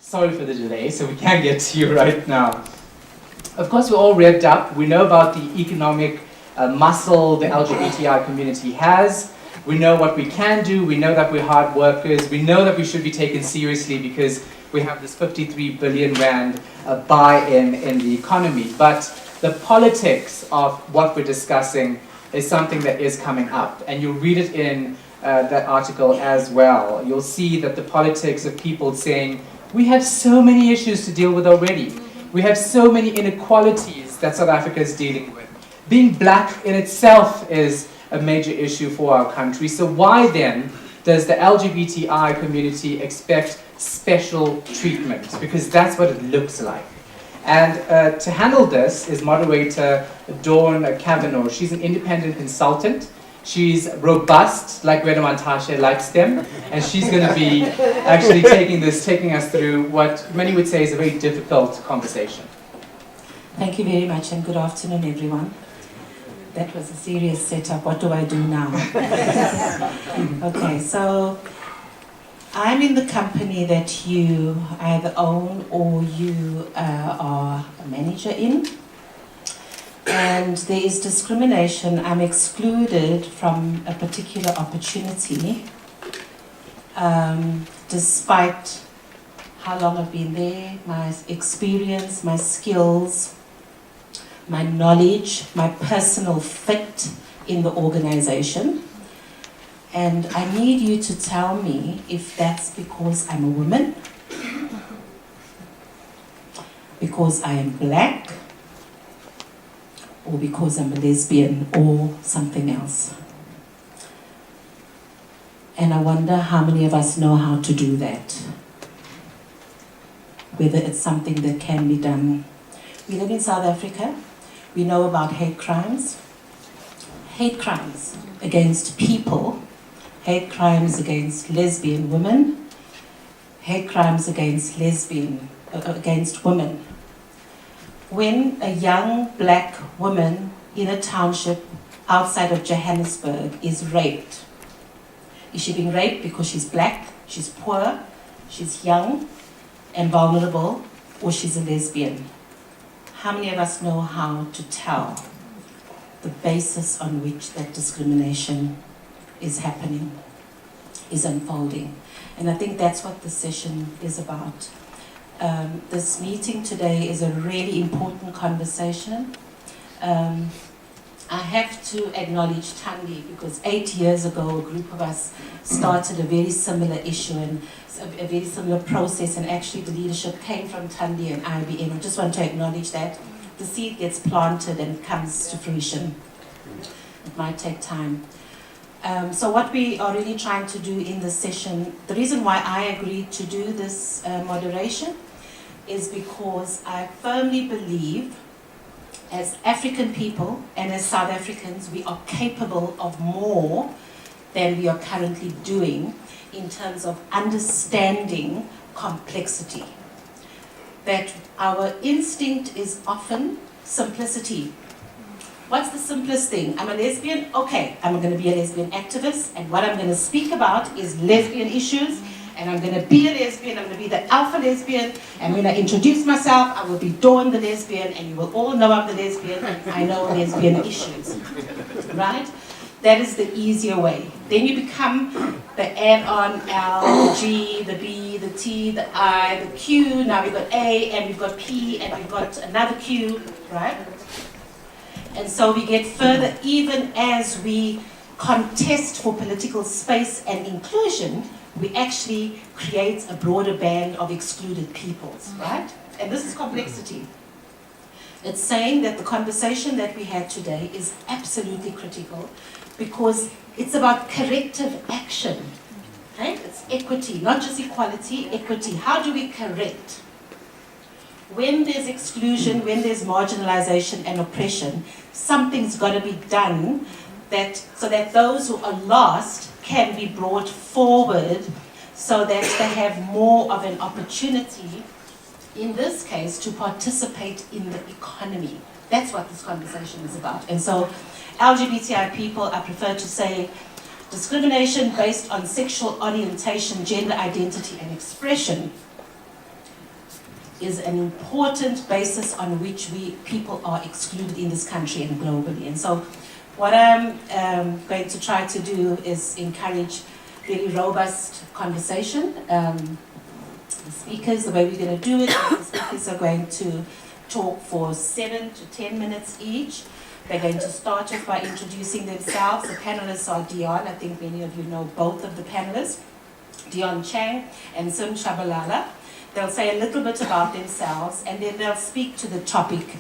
Sorry for the delay, so we can get to you right now. Of course, we're all revved up. We know about the economic muscle the LGBTI community has. We know what we can do. We know that we're hard workers. We know that we should be taken seriously because we have this 53 billion rand buy-in in the economy. But the politics of what we're discussing is something that is coming up. And you'll read it in that article as well. You'll see that the politics of people saying, we have so many issues to deal with already. We have so many inequalities that South Africa is dealing with. Being black in itself is a major issue for our country. So why then does the LGBTI community expect special treatment? Because that's what it looks like. And to handle this is moderator Dawn Kavanaugh. She's an independent consultant. She's robust, like Rena Mantashe likes them, and she's going to be actually taking us through what many would say is a very difficult conversation. Thank you very much, and good afternoon, everyone. That was a serious setup. What do I do now? Okay, so I'm in the company that you either own or you are a manager in. And there is discrimination. I'm excluded from a particular opportunity despite how long I've been there, my experience, my skills, my knowledge, my personal fit in the organization. And I need you to tell me if that's because I'm a woman, because I am black, or because I'm a lesbian, or something else. And I wonder how many of us know how to do that. Whether it's something that can be done. We live in South Africa. We know about hate crimes. Hate crimes against people. Hate crimes against lesbian women. Hate crimes against against women. When a young black woman in a township outside of Johannesburg is raped, is she being raped because she's black, she's poor, she's young and vulnerable, or she's a lesbian? How many of us know how to tell the basis on which that discrimination is happening, is unfolding? And I think that's what this session is about. This meeting today is a really important conversation. I have to acknowledge Thandi because 8 years ago a group of us started a very similar issue and a very similar process, and actually the leadership came from Thandi and IBM. I just want to acknowledge that. The seed gets planted and comes to fruition. It might take time. So what we are really trying to do in this session, the reason why I agreed to do this moderation is because I firmly believe as African people and as South Africans, we are capable of more than we are currently doing in terms of understanding complexity. That our instinct is often simplicity. What's the simplest thing? I'm a lesbian? Okay, I'm going to be a lesbian activist, and what I'm going to speak about is lesbian issues, and I'm going to be a lesbian, I'm going to be the alpha lesbian, and when I introduce myself, I will be Dawn the lesbian, and you will all know I'm the lesbian, I know lesbian issues, right? That is the easier way. Then you become the add-on L, G, the B, the T, the I, the Q, now we've got A, and we've got P, and we've got another Q, right? And so we get further, even as we contest for political space and inclusion, we actually create a broader band of excluded peoples, right? And this is complexity. It's saying that the conversation that we had today is absolutely critical because it's about corrective action, right? It's equity, not just equality, equity. How do we correct? When there's exclusion, when there's marginalization and oppression, something's got to be done so that those who are lost can be brought forward so that they have more of an opportunity, in this case, to participate in the economy. That's what this conversation is about. And so LGBTI people, I prefer to say, discrimination based on sexual orientation, gender identity and expression is an important basis on which people are excluded in this country and globally. And so what I'm going to try to do is encourage really robust conversation. The speakers, the way we're going to do it, the speakers are going to talk for 7 to 10 minutes each. They're going to start off by introducing themselves. The panelists are Dion. I think many of you know both of the panelists, Dion Chang and Sim Shabalala. They'll say a little bit about themselves, and then they'll speak to the topic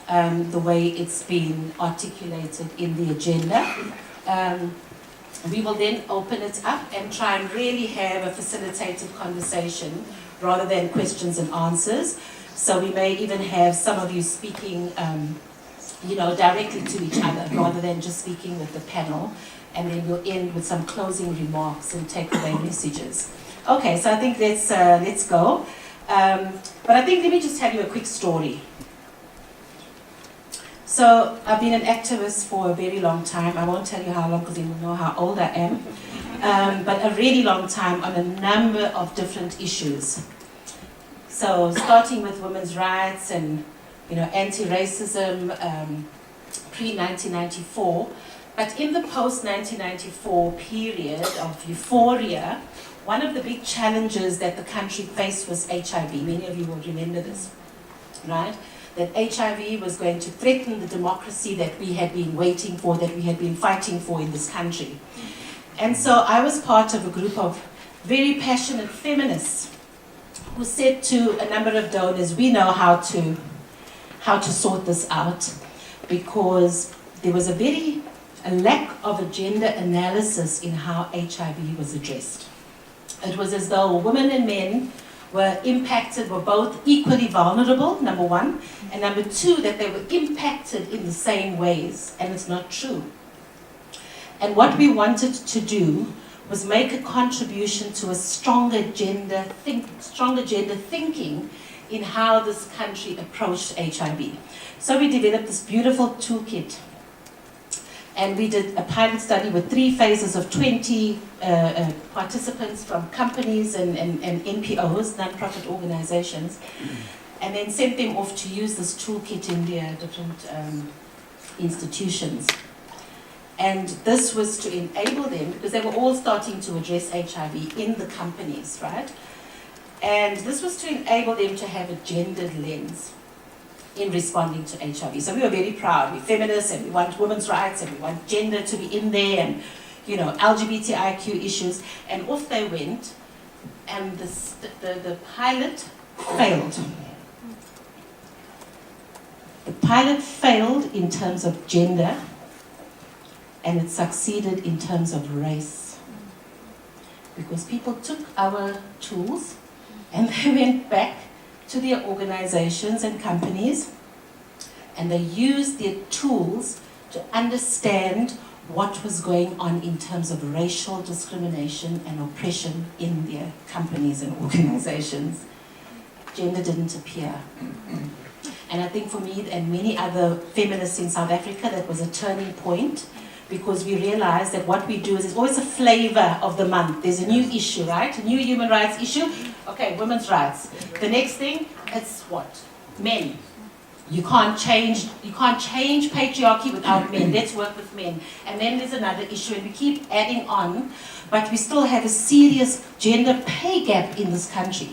the way it's been articulated in the agenda. We will then open it up and try and really have a facilitated conversation rather than questions and answers. So we may even have some of you speaking directly to each other rather than just speaking with the panel, and then we'll end with some closing remarks and takeaway messages. Okay, so I think let's go. But I think let me just tell you a quick story. So I've been an activist for a very long time. I won't tell you how long because you will know how old I am. But a really long time on a number of different issues. So starting with women's rights and anti-racism pre-1994. But in the post-1994 period of euphoria, one of the big challenges that the country faced was HIV. Many of you will remember this, right? That HIV was going to threaten the democracy that we had been waiting for, that we had been fighting for in this country. And so I was part of a group of very passionate feminists who said to a number of donors, we know how to sort this out, because there was a lack of a gender analysis in how HIV was addressed. It was as though women and men were both equally vulnerable, number one, and number two, that they were impacted in the same ways, and it's not true. And what we wanted to do was make a contribution to a stronger gender thinking in how this country approached HIV. So we developed this beautiful toolkit, and we did a pilot study with 3 phases of 20 participants from companies and NPOs, non-profit organizations, and then sent them off to use this toolkit in their different institutions. And this was to enable them, because they were all starting to address HIV in the companies, right? And this was to enable them to have a gendered lens in responding to HIV. So we were very proud. We're feminists and we want women's rights and we want gender to be in there and, LGBTIQ issues. And off they went, and the pilot failed. The pilot failed in terms of gender, and it succeeded in terms of race. Because people took our tools and they went back to their organizations and companies, and they used their tools to understand what was going on in terms of racial discrimination and oppression in their companies and organizations. Gender didn't appear. And I think for me and many other feminists in South Africa, that was a turning point, because we realized that what we do is always a flavor of the month. There's a new issue, right? A new human rights issue. Okay, women's rights. The next thing, it's what? Men. You can't change patriarchy without men. Let's work with men. And then there's another issue, and we keep adding on, but we still have a serious gender pay gap in this country.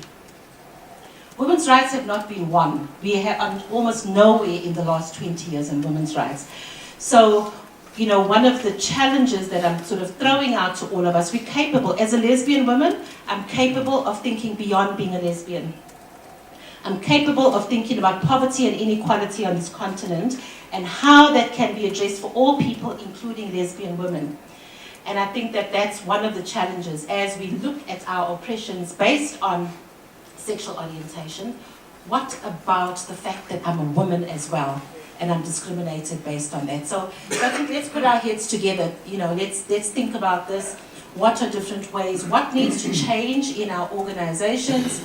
Women's rights have not been won. We have almost nowhere in the last 20 years in women's rights. So, one of the challenges that I'm sort of throwing out to all of us, we're capable, as a lesbian woman, I'm capable of thinking beyond being a lesbian. I'm capable of thinking about poverty and inequality on this continent and how that can be addressed for all people, including lesbian women. And I think that that's one of the challenges as we look at our oppressions based on sexual orientation. What about the fact that I'm a woman as well? And I'm discriminated based on that. So I think let's put our heads together. Let's think about this. What are different ways? What needs to change in our organizations,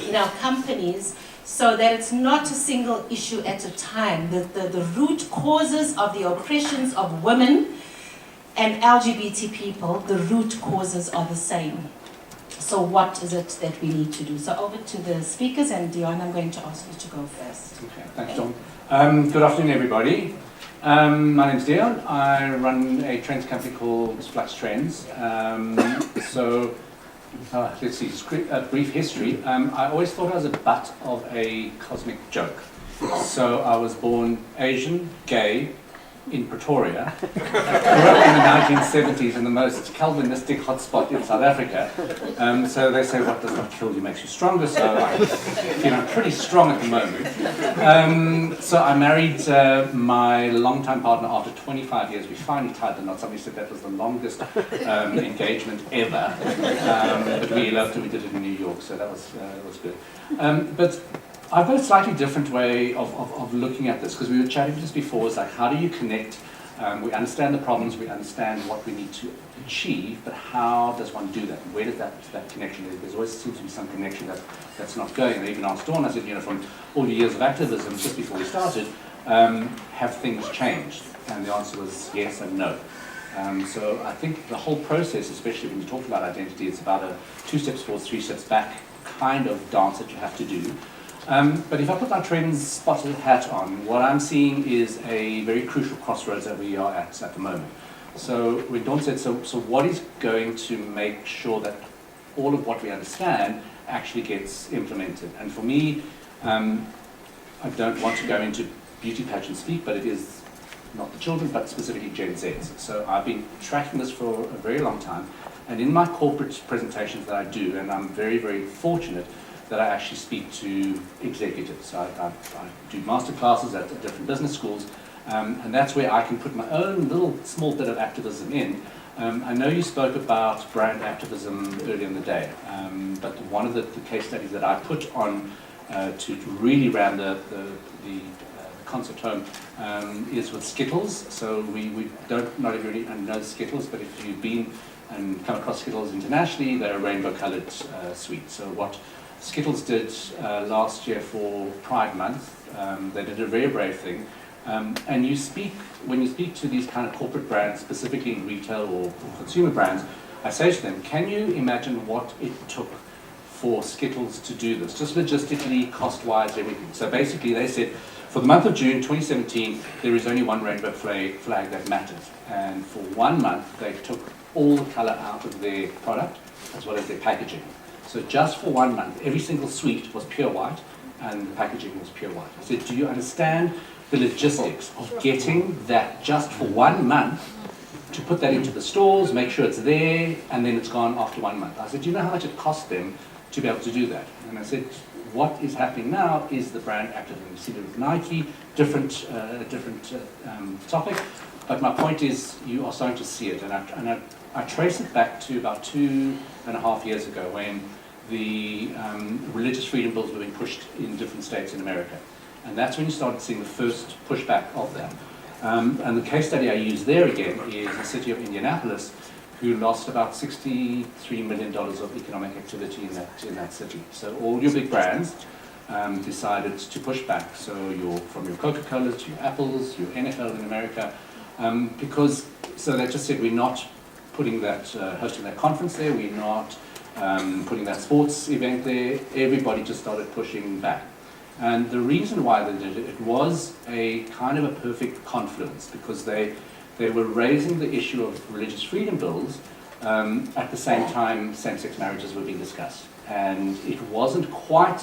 in our companies, so that it's not a single issue at a time. The root causes of the oppressions of women and LGBT people, the root causes are the same. So what is it that we need to do? So over to the speakers, and Dion, I'm going to ask you to go first. Okay, thanks, John. Good afternoon, everybody. My name's Dion. I run a trends company called Flux Trends. Let's see, a brief history. I always thought I was a butt of a cosmic joke. So I was born Asian, gay, in Pretoria, grew up in the 1970s in the most Calvinistic hotspot in South Africa. So they say what does not kill you makes you stronger, so I'm pretty strong at the moment. So I married my longtime partner after 25 years. We finally tied the knot. Somebody said that was the longest engagement ever. But we eloped and we did it in New York, so that was good. But I've got a slightly different way of looking at this, because we were chatting just before. It's like, how do you connect? We understand the problems, we understand what we need to achieve, but how does one do that? Where does that connection? There's always seems to be some connection that's not going. I even asked Dawn, I said, from all your years of activism, just before we started, have things changed? And the answer was yes and no. So I think the whole process, especially when you talk about identity, it's about a 2 steps forward, 3 steps back kind of dance that you have to do. But if I put my trends spotted hat on, what I'm seeing is a very crucial crossroads that we are at the moment. So when Dawn said, so what is going to make sure that all of what we understand actually gets implemented? And for me, I don't want to go into beauty pageant speak, but it is not the children, but specifically Gen Zs. So I've been tracking this for a very long time. And in my corporate presentations that I do, and I'm very, very fortunate that I actually speak to executives. I do master classes at different business schools, and that's where I can put my own little small bit of activism in. I know you spoke about brand activism earlier in the day, but one of the case studies that I put on to really ram the concept home is with Skittles. So we don't, not everybody knows Skittles, but if you've been and come across Skittles internationally, they're a rainbow-coloured sweet. So what Skittles did last year for Pride Month, they did a very brave thing. And when you speak to these kind of corporate brands, specifically in retail or consumer brands, I say to them, can you imagine what it took for Skittles to do this? Just logistically, cost-wise, everything. So basically they said, for the month of June 2017, there is only one rainbow flag that matters. And for 1 month, they took all the colour out of their product, as well as their packaging. So just for 1 month, every single sweet was pure white, and the packaging was pure white. I said, do you understand the logistics of getting that just for 1 month, to put that into the stores, make sure it's there, and then it's gone after 1 month? I said, do you know how much it cost them to be able to do that? And I said, what is happening now is the brand activism. You see it with Nike, different topic, but my point is you are starting to see it, and I trace it back to about 2.5 years ago when the religious freedom bills were being pushed in different states in America. And that's when you started seeing the first pushback of that. And the case study I use there again is the city of Indianapolis, who lost about $63 million of economic activity in that city. So all your big brands decided to push back. So from your Coca-Colas to your Apples, your NFL in America, so they just said, we're not putting that, hosting that conference there, we're not putting that sports event there. Everybody just started pushing back. And the reason why they did it was a kind of a perfect confluence, because they were raising the issue of religious freedom bills at the same time same-sex marriages were being discussed. And it wasn't quite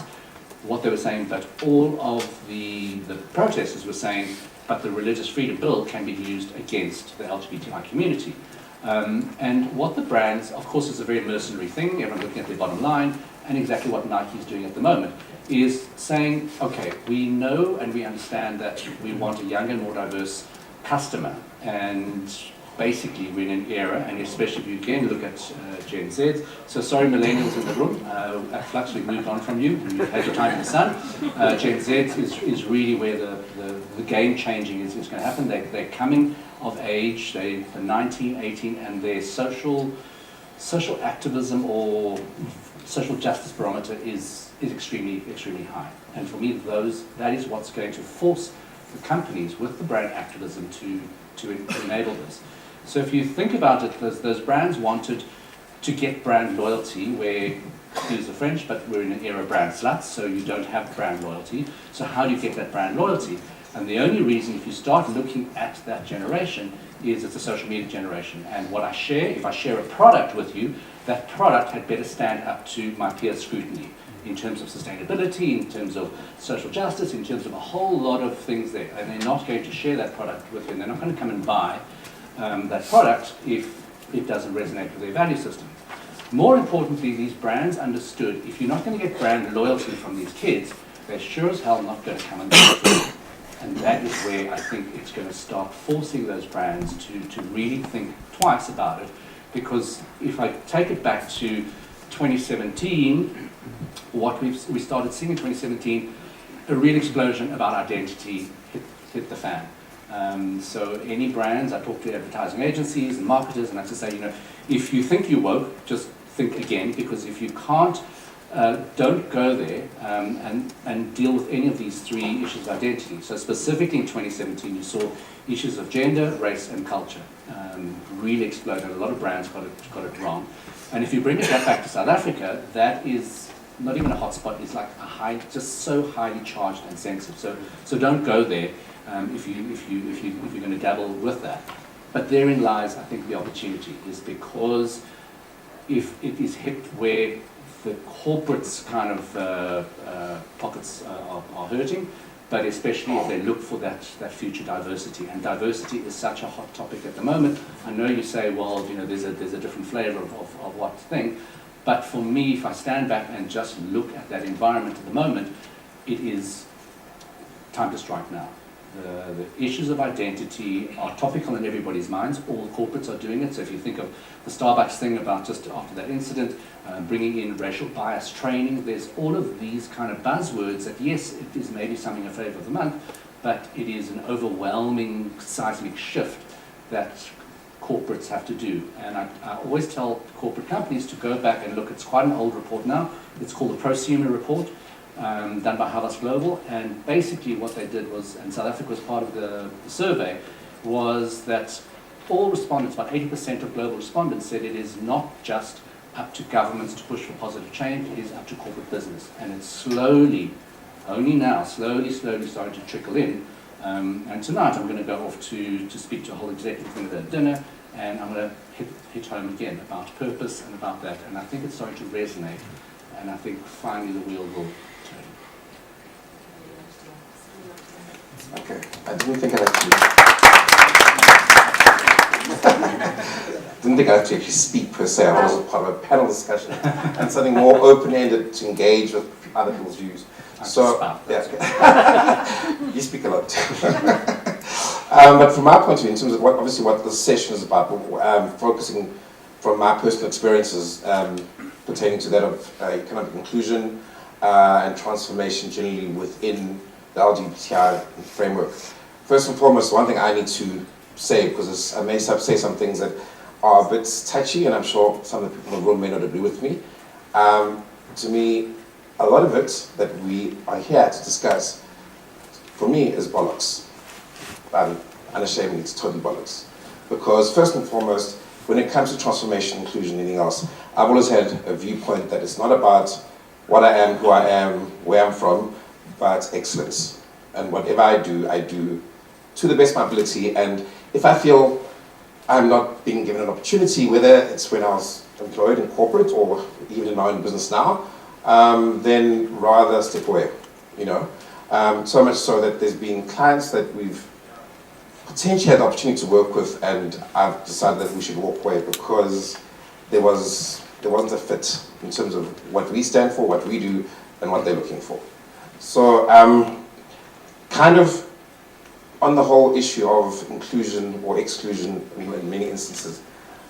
what they were saying, but all of the protesters were saying, but the religious freedom bill can be used against the LGBTI community. And what the brands, of course, is a very mercenary thing, everyone looking at their bottom line, and exactly what Nike is doing at the moment, is saying, okay, we know and we understand that we want a younger and more diverse customer, and basically we're in an era, and especially if you again look at Gen Z, so sorry millennials in the room, at Flux we've moved on from you, you've had your time in the sun. Gen Z is really where the game changing is going to happen. They're coming of age, they're 19, 18, and their social activism or social justice barometer is extremely, extremely high. And for me, that is what's going to force the companies with the brand activism to enable this. So if you think about it, those brands wanted to get brand loyalty, where, excuse the French, but we're in an era of brand sluts, so you don't have brand loyalty. So how do you get that brand loyalty? And the only reason, if you start looking at that generation, is it's a social media generation. And what I share, if I share a product with you, that product had better stand up to my peer scrutiny in terms of sustainability, in terms of social justice, in terms of a whole lot of things there. And they're not going to share that product with you, and they're not going to come and buy that product if it doesn't resonate with their value system. More importantly, these brands understood, if you're not going to get brand loyalty from these kids, they're sure as hell not going to come and buy it. And that is where I think it's going to start forcing those brands to really think twice about it. Because if I take it back to 2017, what we started seeing in 2017, a real explosion about identity hit the fan. So any brands, I talk to advertising agencies and marketers, and I just say, you know, if you think you're woke, just think again, because if you can't, don't go there and deal with any of these three issues of identity. So specifically in 2017, you saw issues of gender, race, and culture really exploded. A lot of brands got it wrong. And if you bring it back to South Africa, that is not even a hotspot, it's like just so highly charged and sensitive. So don't go there if you're going to dabble with that. But therein lies, I think, the opportunity, is because if it is hit where the corporates kind of pockets are hurting, but especially if they look for that future diversity. And diversity is such a hot topic at the moment. I know you say, well, you know, there's a different flavor of what thing, but for me, if I stand back and just look at that environment at the moment, it is time to strike now. The issues of identity are topical in everybody's minds. All corporates are doing it. So if you think of the Starbucks thing about just after that incident, bringing in racial bias training, there's all of these kind of buzzwords that, yes, it is maybe something in favour of the month, but it is an overwhelming seismic shift that corporates have to do. And I always tell corporate companies to go back and look. It's quite an old report now. It's called the Prosumer Report. Done by Havas Global, and basically what they did was, and South Africa was part of the survey, was that all respondents, about 80% of global respondents, said it is not just up to governments to push for positive change, it is up to corporate business. And it's slowly, only now, slowly starting to trickle in. And tonight I'm going to go off to speak to a whole executive team at dinner, and I'm going to hit home again about purpose and about that. And I think it's starting to resonate, and I think finally the wheel will. Okay, I didn't think I'd actually speak per se. I was part of a panel discussion and something more open-ended to engage with other people's views. So, yeah, you speak a lot. But from my point of view, in terms of what this session is about, focusing from my personal experiences pertaining to that of economic inclusion and transformation generally within the LGBTI framework. First and foremost, one thing I need to say, because I may say some things that are a bit touchy, and I'm sure some of the people in the room may not agree with me. To me, a lot of it that we are here to discuss, for me, is bollocks. Unashamedly, it's totally bollocks. Because first and foremost, when it comes to transformation, inclusion, anything else, I've always had a viewpoint that it's not about what I am, who I am, where I'm from, but excellence. And whatever I do to the best of my ability. And if I feel I'm not being given an opportunity, whether it's when I was employed in corporate or even in my own business now, then rather step away, you know. So much so that there's been clients that we've potentially had the opportunity to work with, and I've decided that we should walk away because there wasn't a fit in terms of what we stand for, what we do, and what they're looking for. So, kind of on the whole issue of inclusion or exclusion, in many instances,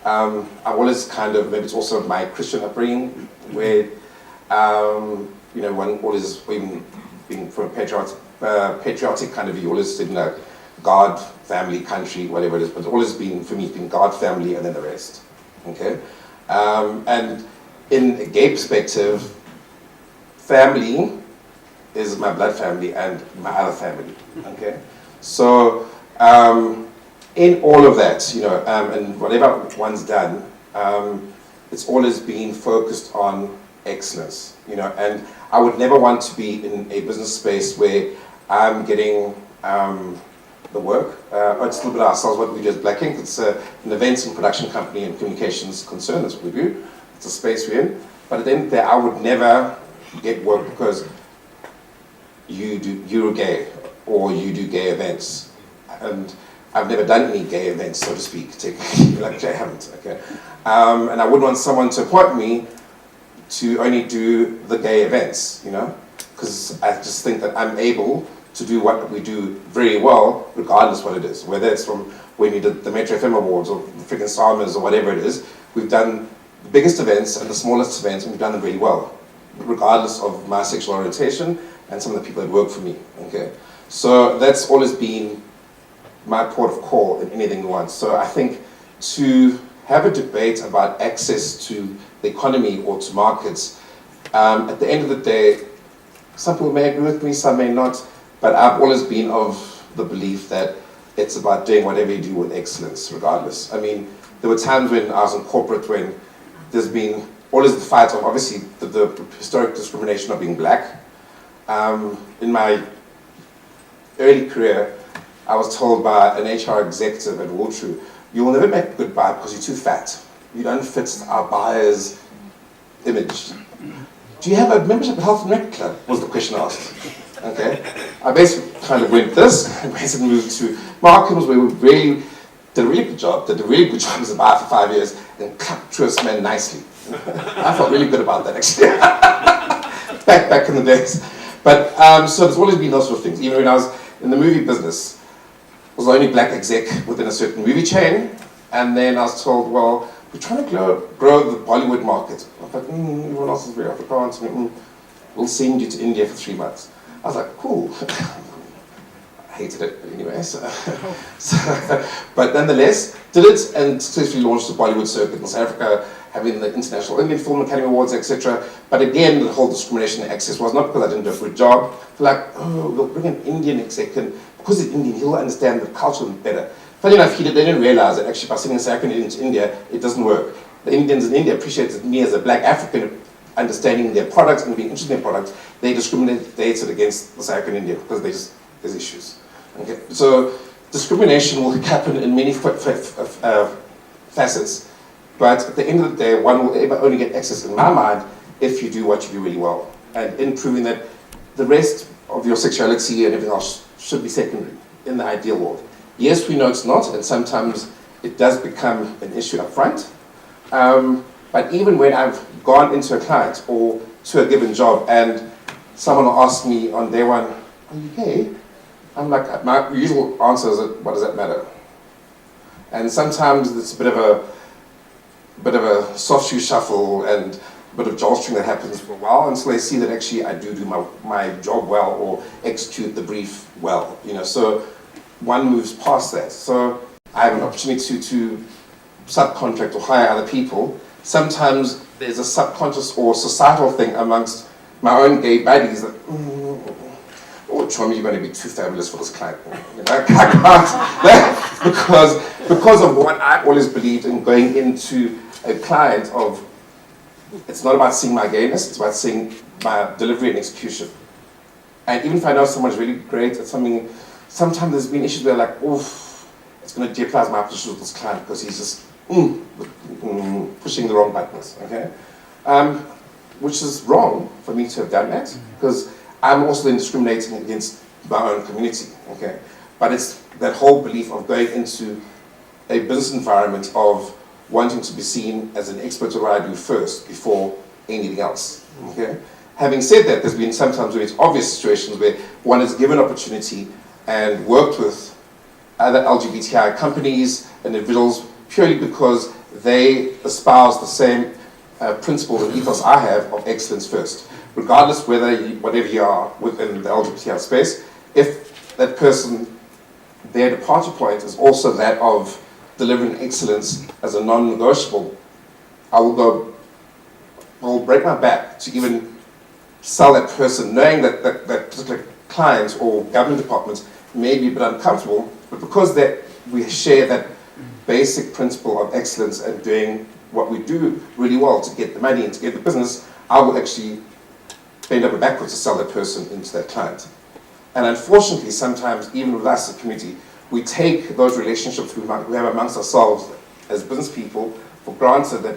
I've always kind of, maybe it's also my Christian upbringing, where, you know, one always, even being from a patriotic kind of view, always said, you know, God, family, country, whatever it is, but it's always been, for me, it's been God, family, and then the rest, okay? And in a gay perspective, family is my blood family and my other family, okay? So, in all of that, you know, and whatever one's done, it's always been focused on excellence, you know, and I would never want to be in a business space where I'm getting the work. It's a little bit ourselves, what we do as Black Ink. It's an events and production company and communications concern, that's what we do. It's a space we're in. But at the end of the day, I would never get work because you're gay, or you do gay events. And I've never done any gay events, so to speak, technically, like I haven't, okay? And I wouldn't want someone to appoint me to only do the gay events, you know? Because I just think that I'm able to do what we do very well, regardless what it is. Whether it's from when we did the Metro FM Awards or the freaking Summers or whatever it is, we've done the biggest events and the smallest events, and we've done them really well, regardless of my sexual orientation and some of the people that work for me, okay? So that's always been my port of call in anything we want. So I think to have a debate about access to the economy or to markets, at the end of the day, some people may agree with me, some may not, but I've always been of the belief that it's about doing whatever you do with excellence, regardless. I mean, there were times when I was in corporate when there's been always the fight of, obviously, the historic discrimination of being black. In my early career, I was told by an HR executive at Waltrue, you will never make a good buyer because you're too fat. You don't fit our buyer's image. Do you have a membership at Health and Rec Club? Was the question asked. Okay. I basically kind of went this, and basically moved to Markham's, where we really did a really good job, as a buyer for 5 years, and cut Truist men nicely. I felt really good about that, actually. back in the days. But, so there's always been those sort of things. Even when I was in the movie business, I was the only black exec within a certain movie chain, and then I was told, well, we're trying to grow the Bollywood market. I thought, everyone else is very Afrikaans. We'll send you to India for 3 months. I was like, cool. I hated it anyway. But nonetheless, did it and successfully launched the Bollywood circuit in South Africa, having the International Indian Film Academy Awards, etc. But again, the whole discrimination and access was not because I didn't do a good job. Like, oh, we'll bring an Indian exec in. Because he's Indian, he'll understand the culture better. Funny enough, they didn't realize that actually by sending a South African into India, it doesn't work. The Indians in India appreciated me as a black African, understanding their products and being interested in their products. They discriminated against the South African India because there's issues. Okay? So discrimination will happen in many facets, but at the end of the day, one will ever only get access, in my mind, if you do what you do really well. And in proving that the rest of your sexuality and everything else should be secondary in the ideal world. Yes, we know it's not, and sometimes it does become an issue up front. But even when I've gone into a client or to a given job and someone will ask me on day one, are you gay? I'm like, my usual answer is, what does that matter? And sometimes it's a bit of a soft shoe shuffle and a bit of jostling that happens for a while until they see that actually I do my job well or execute the brief well. You know, so one moves past that. So I have an opportunity to subcontract or hire other people. Sometimes there's a subconscious or societal thing amongst my own gay buddies that, oh, Chomi, you're going to be too fabulous for this client. You know, I can't. because of what I always believed in going into a client of, it's not about seeing my gayness, it's about seeing my delivery and execution. And even if I know someone's really great at something, sometimes there's been issues where like, oof, it's going to jeopardize my position with this client because he's just pushing the wrong buttons, okay? Which is wrong for me to have done that because I'm also then discriminating against my own community, okay? But it's that whole belief of going into a business environment of wanting to be seen as an expert at what I do first before anything else, okay? Having said that, there's been sometimes where it's obvious situations where one is given opportunity and worked with other LGBTI companies and individuals purely because they espouse the same principles and ethos I have of excellence first. Regardless whatever you are within the LGBTI space, if that person, their departure point is also that of delivering excellence as a non-negotiable, I will break my back to even sell that person, knowing that particular client or government department may be a bit uncomfortable, but because we share that basic principle of excellence and doing what we do really well to get the money and to get the business, I will actually bend over backwards to sell that person into that client. And unfortunately, sometimes, even with us as a community, we take those relationships we have amongst ourselves as business people for granted that,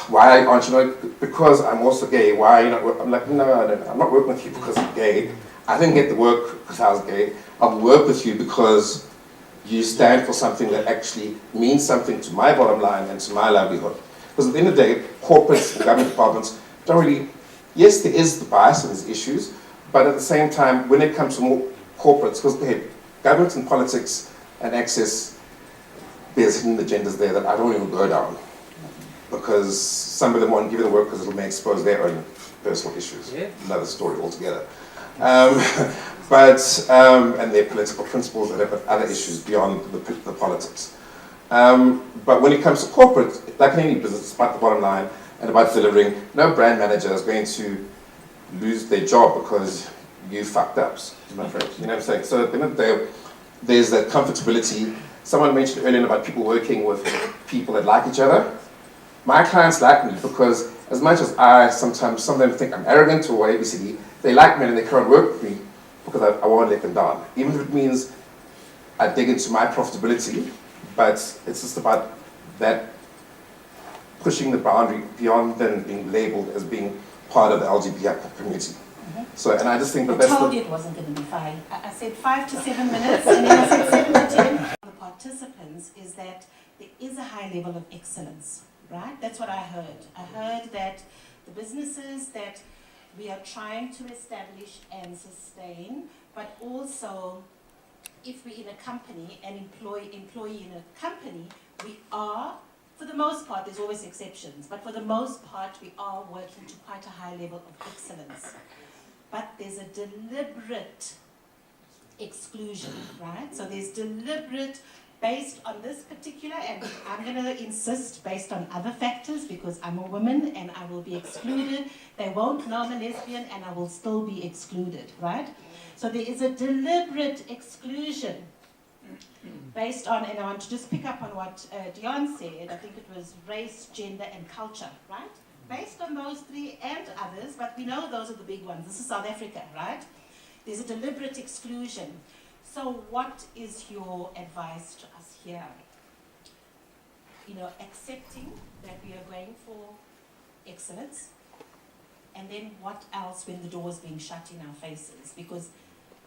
why aren't you not, because I'm also gay, why are you not, I'm like, no, I'm not working with you because I'm gay. I didn't get the work because I was gay. I'll work with you because you stand for something that actually means something to my bottom line and to my livelihood. Because at the end of the day, corporates and government departments don't really, yes, there is the bias and there's issues, but at the same time, when it comes to more corporates, because government and politics and access, there's hidden agendas there that I don't even go down. Because some of them won't give it the work because it may expose their own personal issues. Yeah. Another story altogether. And their political principles and other issues beyond the politics. But when it comes to corporate, like any business, it's about the bottom line and about delivering. No brand manager is going to lose their job because you fucked up, my friend. You know what I'm saying? So at the end of the day, there's that comfortability. Someone mentioned earlier about people working with people that like each other. My clients like me because as much as some of them think I'm arrogant or ABCD, they like me and they can't work with me because I won't let them down. Even if it means I dig into my profitability, but it's just about that pushing the boundary beyond then being labeled as being part of the LGBTI community. So, and I just think that I told you it wasn't going to be 5. I said 5 to 7 minutes, and then I said 7 to 10. The participants is that there is a high level of excellence, right? That's what I heard. I heard that the businesses that we are trying to establish and sustain, but also if we're in a company, an employee in a company, we are, for the most part, there's always exceptions, but for the most part, we are working to quite a high level of excellence. But there's a deliberate exclusion, right? So there's deliberate, based on this particular, and I'm going to insist based on other factors because I'm a woman and I will be excluded. They won't know I'm a lesbian and I will still be excluded, right? So there is a deliberate exclusion based on, and I want to just pick up on what Dion said, I think it was race, gender, and culture, right? Based on those 3 and others, but we know those are the big ones. This is South Africa, right? There's a deliberate exclusion. So what is your advice to us here? You know, accepting that we are going for excellence, and then what else when the door is being shut in our faces? Because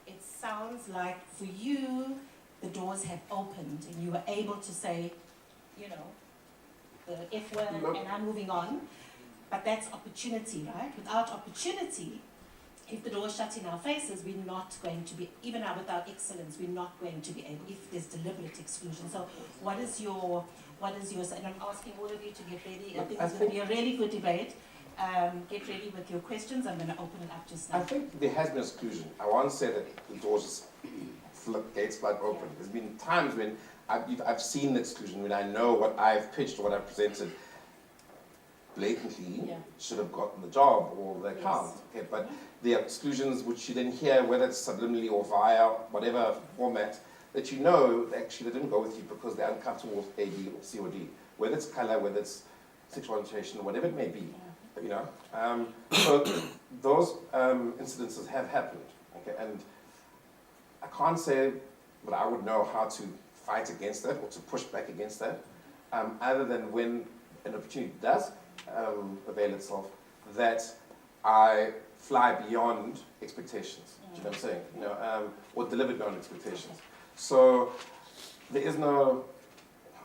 it sounds like for you, the doors have opened and you were able to say, you know, the F word and I'm moving on. But that's opportunity, right? Without opportunity, if the door is shut in our faces, we're not going to be, even with our excellence, we're not going to be able, if there's deliberate exclusion. So what is your, and I'm asking all of you to get ready. I think it's going to be a really good debate. Get ready with your questions. I'm going to open it up just now. I think there has been exclusion. I won't say that the doors just gates wide open. There's been times when I've seen the exclusion, when I know what I've pitched or what I've presented blatantly should have gotten the job or they can't. Okay, but there are exclusions which you then hear, whether it's subliminally or via whatever format, that you know actually they didn't go with you because they're uncomfortable with A, B, or C or D. Whether it's color, whether it's sexual orientation, or whatever it may be. You know, so those incidences have happened. Okay, and I can't say that I would know how to fight against that or to push back against that, other than when an opportunity does avail itself, that I fly beyond expectations. Do you know what I'm saying? You know, or deliver beyond expectations. So there is no,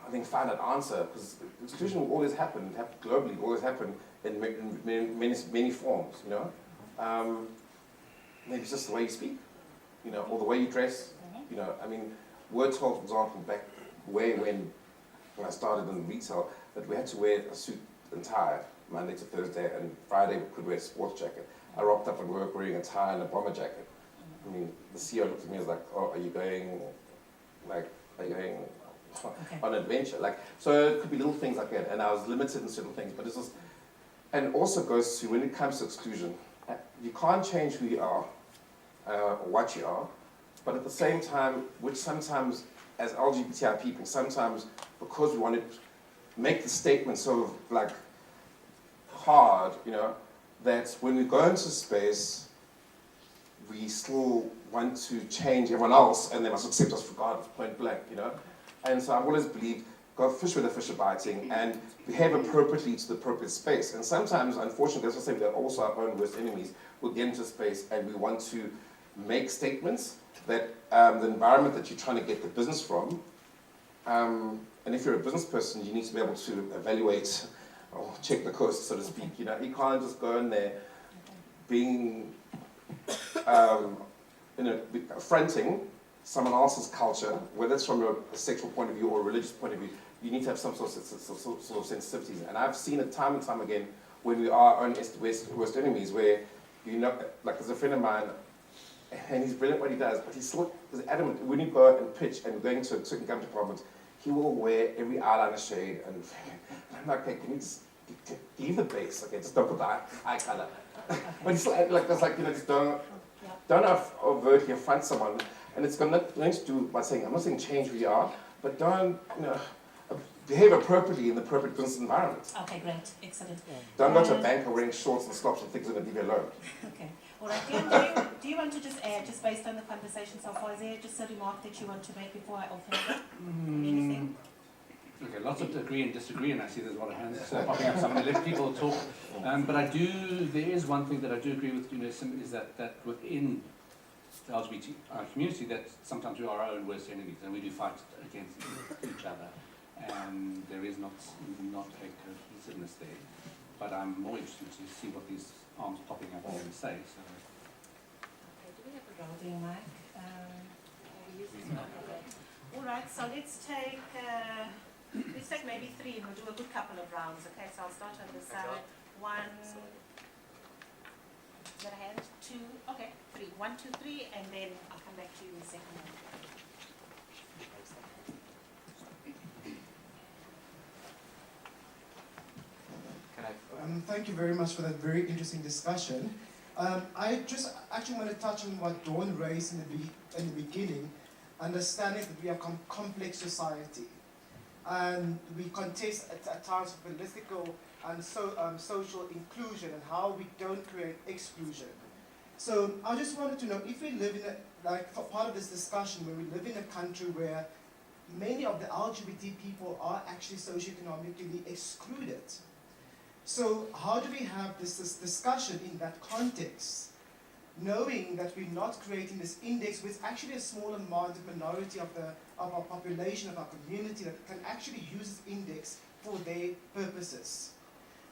I think, finite answer, because exclusion will always happen globally, will always happen in many forms. You know, maybe it's just the way you speak, you know, or the way you dress. You know, I mean, we're told, for example, back way when I started in retail, that we had to wear a suit and tie Monday to Thursday, and Friday we could wear a sports jacket. I rocked up at work wearing a tie and a bomber jacket. I mean, the CEO looked at me and was like, "Oh, are you going on an adventure?" Like, so it could be little things like that, and I was limited in certain things. But it's just, and it also goes to when it comes to exclusion, you can't change who you are or what you are, but at the same time, which sometimes as LGBTI people, sometimes because we want to make the statement sort of like hard, you know, that when we go into space, we still want to change everyone else and they must accept us for God, point blank, you know. And so I've always believed, go fish where the fish are biting and behave appropriately to the appropriate space. And sometimes, unfortunately, as I say, we're also our own worst enemies. We'll get into space and we want to make statements that the environment that you're trying to get the business from, and if you're a business person, you need to be able to evaluate or check the coast, so to speak. You know, you can't just go in there being, affronting someone else's culture, whether it's from a sexual point of view or a religious point of view. You need to have some sort of sensitivities. And I've seen it time and time again when we are our own worst enemies, where, you know, like there's a friend of mine, and he's brilliant what he does, but he's still adamant. When you go and pitch and going to a certain government department, he will wear every eyeliner shade, and I'm like, okay, can you just leave the base? Okay, just don't put the eye color. But he's still like, that's like, you know, just don't overtly affront someone. And it's got nothing to do by saying, I'm not saying change who you are, but don't, you know, behave appropriately in the appropriate business environment. Okay, great, excellent. Don't go to a banker wearing shorts and slops and things are going to leave you alone. Okay, all right. Dion, do you want to just add, just based on the conversation so far, is there just a remark that you want to make before I open it up? Anything? Okay, lots of agree and disagree, and I see there's a lot of hands popping up, so I'm going to let people talk. But there is one thing that I do agree with, is that within the LGBTI community, that sometimes we are our own worst enemies, and we do fight against each other. And there is not a cohesiveness there. But I'm more interested to see what these arms popping up are going to say. So. Okay, do we have a rolling mic? All right, so let's take maybe 3 and we'll do a good couple of rounds. Okay, so I'll start on the side. 1, is that a hand? 2, okay, 3. 1, 2, 3, and then I'll come back to you in a second. Thank you very much for that very interesting discussion. I just actually want to touch on what Dawn raised in the beginning, understanding that we are a complex society. And we contest at times political and social inclusion and how we don't create exclusion. So I just wanted to know if we live in for part of this discussion, where we live in a country where many of the LGBT people are actually socio-economically excluded. So how do we have this discussion in that context, knowing that we're not creating this index with actually a small amount of minority of our population, of our community, that can actually use this index for their purposes?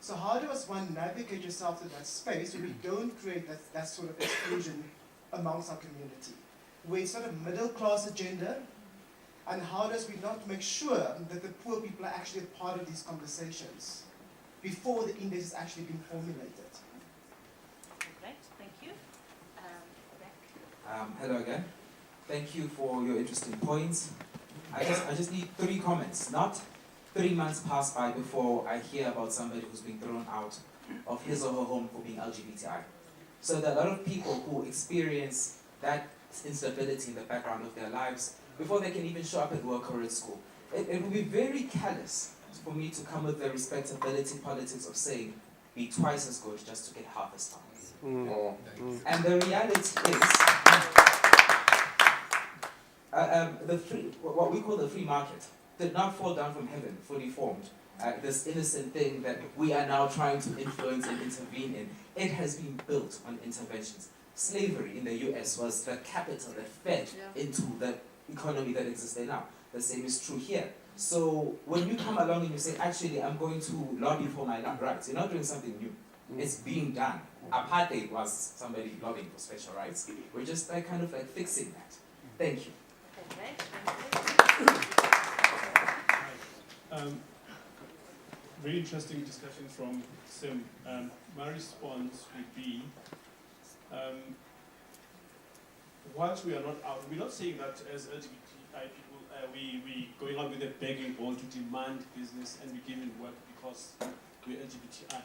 So how does one navigate yourself to that space where we don't create that sort of exclusion amongst our community? Where it's not a middle class agenda, and how does we not make sure that the poor people are actually a part of these conversations before the index is actually being formulated? Great, thank you. Hello again. Thank you for your interesting points. I just need 3 comments. Not 3 months pass by before I hear about somebody who's been thrown out of his or her home for being LGBTI. So there are a lot of people who experience that instability in the background of their lives before they can even show up at work or at school. It would be very callous for me to come with the respectability politics of saying, be twice as good just to get half as twice. And the reality is, what we call the free market did not fall down from heaven, fully formed. This innocent thing that we are now trying to influence and intervene in, it has been built on interventions. Slavery in the US was the capital that fed into the economy that exists there now. The same is true here. So when you come along and you say, actually, I'm going to lobby for my rights, you're not doing something new. It's being done. Apartheid was somebody lobbying for special rights. We're just kind of fixing that. Thank you. Very interesting discussion from Sim. My response would be, whilst we are not out, we're not saying that as LGBTI people, we going out with a begging bowl to demand business and be given work because we're LGBTI.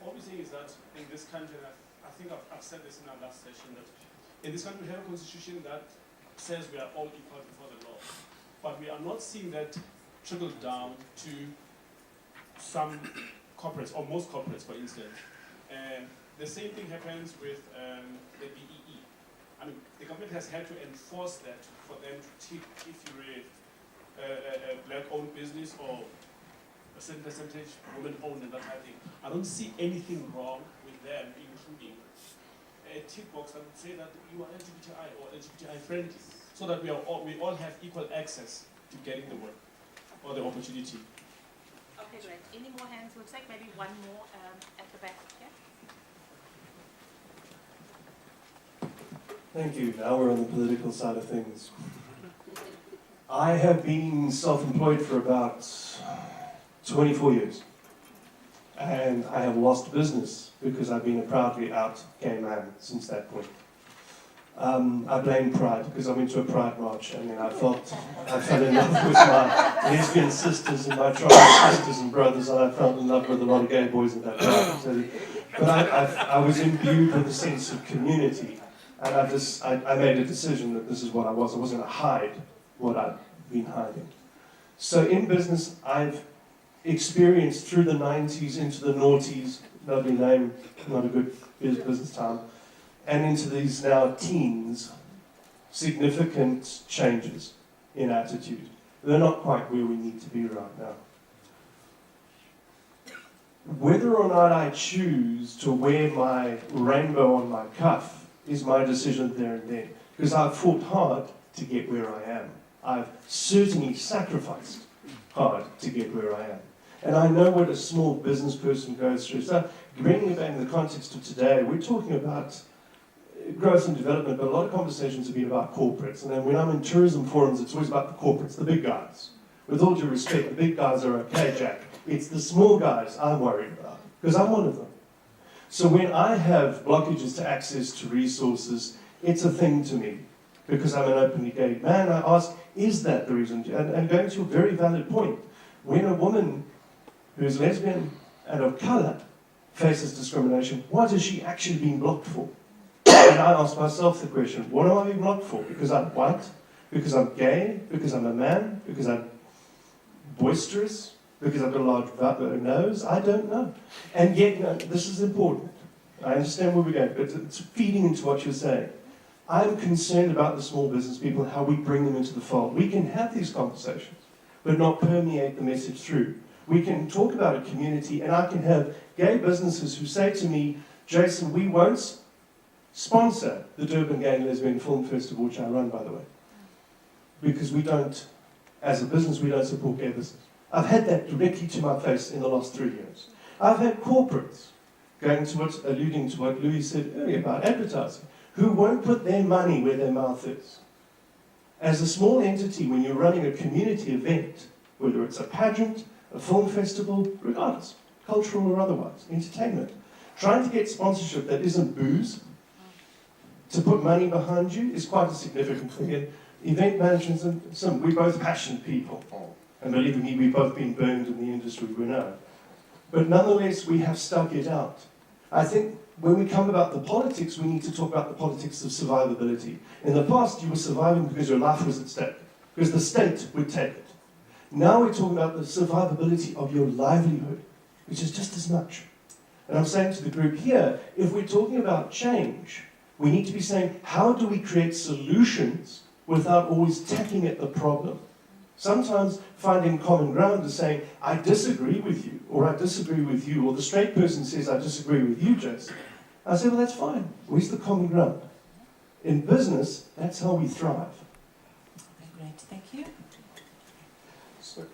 What we're saying is that in this country, and I think I've said this in our last session, that in this country we have a constitution that says we are all equal before the law. But we are not seeing that trickle down to some corporates, or most corporates, for instance. The same thing happens with the BEE. I mean, the government has had to enforce that for them to tick if you're a black-owned business or a certain percentage women-owned and that type of thing. I don't see anything wrong with them including a tick box that would say that you are LGBTI or LGBTI friendly, so that we all have equal access to getting the work or the opportunity. Okay, great. Any more hands? We'll take maybe one more at the back here. Thank you. Now we're on the political side of things. I have been self-employed for about 24 years. And I have lost business because I've been a proudly out gay man since that point. I blame pride because I went to a pride march and then I fell in love with my lesbian sisters and my trans sisters and brothers, and I fell in love with a lot of gay boys in that pride. But I was imbued with a sense of community, and I made a decision that this is what I was. I wasn't going to hide what I'd been hiding. So in business, I've experienced through the 90s into the noughties, lovely name, not a good business time, and into these now teens, significant changes in attitude. They're not quite where we need to be right now. Whether or not I choose to wear my rainbow on my cuff is my decision there and then, because I've fought hard to get where I am. I've certainly sacrificed hard to get where I am. And I know what a small business person goes through. So bringing it back in the context of today, we're talking about growth and development, but a lot of conversations have been about corporates. And then when I'm in tourism forums, it's always about the corporates, the big guys. With all due respect, the big guys are okay, Jack. It's the small guys I'm worried about, because I'm one of them. So when I have blockages to access to resources, it's a thing to me, because I'm an openly gay man. I ask, is that the reason? And going to a very valid point, when a woman who is lesbian and of colour faces discrimination, what is she actually being blocked for? And I ask myself the question, what am I being blocked for? Because I'm white? Because I'm gay? Because I'm a man? Because I'm boisterous? Because I've got a large nose? I don't know. And yet, this is important. I understand where we're going, but it's feeding into what you're saying. I'm concerned about the small business people and how we bring them into the fold. We can have these conversations, but not permeate the message through. We can talk about a community, and I can have gay businesses who say to me, Jason, we won't sponsor the Durban Gay and Lesbian Film Festival, which I run, by the way, because we don't, as a business, we don't support gay business. I've had that directly to my face in the last 3 years. I've had corporates, alluding to what Louis said earlier about advertising, who won't put their money where their mouth is. As a small entity, when you're running a community event, whether it's a pageant, a film festival, regardless, cultural or otherwise, entertainment, trying to get sponsorship that isn't booze, to put money behind you is quite a significant thing. And event management, we're both passionate people. And believe me, we've both been burned in the industry, we know. But nonetheless, we have stuck it out. I think when we come about the politics, we need to talk about the politics of survivability. In the past, you were surviving because your life was at stake, because the state would take it. Now we're talking about the survivability of your livelihood, which is just as much. And I'm saying to the group here, if we're talking about change, we need to be saying, how do we create solutions without always tackling at the problem? Sometimes finding common ground is saying, I disagree with you, or I disagree with you, or the straight person says, I disagree with you, Jason. I say, well, that's fine. Where's the common ground? In business, that's how we thrive. Okay, great. Thank you. So,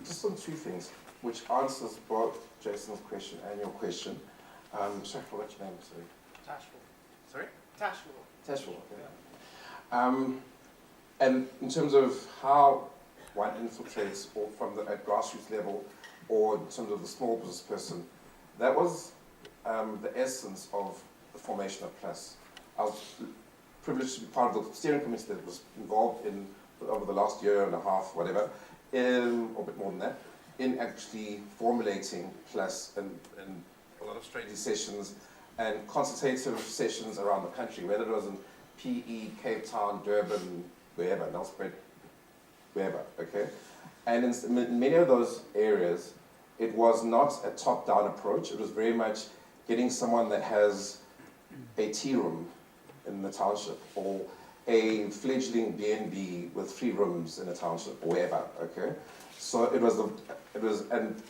just on two things, which answers both Jason's question and your question. Sorry, I forgot your name, sorry. Tashful. Sorry? Tashful, okay. And in terms of how one infiltrates, or from the at grassroots level, or in terms of the small business person, that was the essence of the formation of Plus. I was privileged to be part of the steering committee that was involved in, over the last year and a half, whatever, or a bit more than that, in actually formulating Plus and a lot of strategy sessions and consultative sessions around the country, whether it was in PE, Cape Town, Durban, wherever, Nelspruit, wherever, okay? And in many of those areas, it was not a top-down approach. It was very much getting someone that has a tea room in the township, or a fledgling B&B with 3 rooms in a township, or wherever, okay? So and